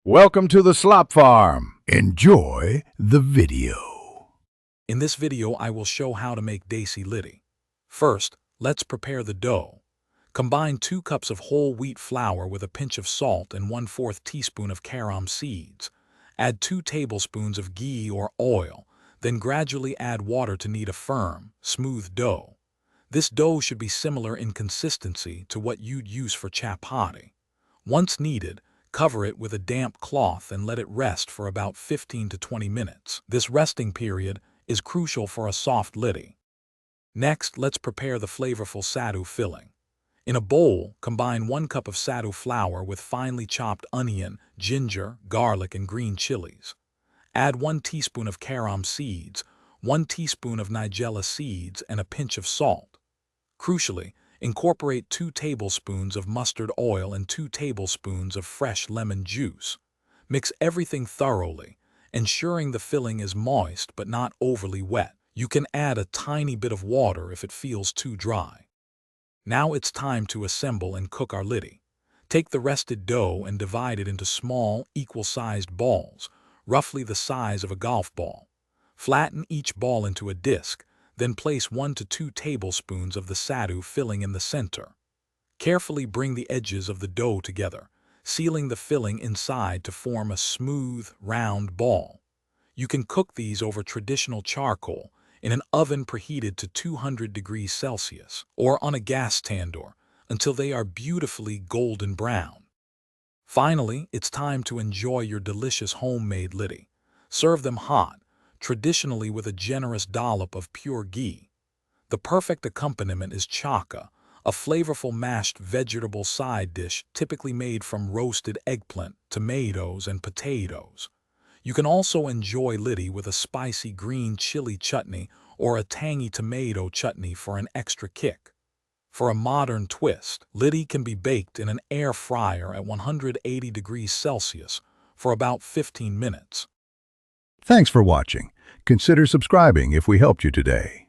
Welcome to the Slop Farm. Enjoy the video. In this video, I will show how to make Desi Litti. First, let's prepare the dough. Combine 2 cups of whole wheat flour with a pinch of salt and 1/4 teaspoon of carom seeds. Add 2 tablespoons of ghee or oil, then gradually add water to knead a firm, smooth dough. This dough should be similar in consistency to what you'd use for chapati. Once kneaded, cover it with a damp cloth and let it rest for about 15 to 20 minutes. This resting period is crucial for a soft litti. Next, let's prepare the flavorful sattu filling. In a bowl, combine 1 cup of sattu flour with finely chopped onion, ginger, garlic, and green chilies. Add 1 teaspoon of carom seeds, 1 teaspoon of nigella seeds, and a pinch of salt. Crucially, incorporate 2 tablespoons of mustard oil and 2 tablespoons of fresh lemon juice. Mix everything thoroughly, ensuring the filling is moist but not overly wet. You can add a tiny bit of water if it feels too dry. Now it's time to assemble and cook our litti. Take the rested dough and divide it into small, equal-sized balls, roughly the size of a golf ball. Flatten each ball into a disc, then place 1 to 2 tablespoons of the sattu filling in the center. Carefully bring the edges of the dough together, sealing the filling inside to form a smooth, round ball. You can cook these over traditional charcoal in an oven preheated to 200 degrees Celsius or on a gas tandoor until they are beautifully golden brown. Finally, it's time to enjoy your delicious homemade litti. Serve them hot, traditionally with a generous dollop of pure ghee. The perfect accompaniment is chaka, a flavorful mashed vegetable side dish typically made from roasted eggplant, tomatoes, and potatoes. You can also enjoy litti with a spicy green chili chutney or a tangy tomato chutney for an extra kick. For a modern twist, litti can be baked in an air fryer at 180 degrees Celsius for about 15 minutes. Thanks for watching. Consider subscribing if we helped you today.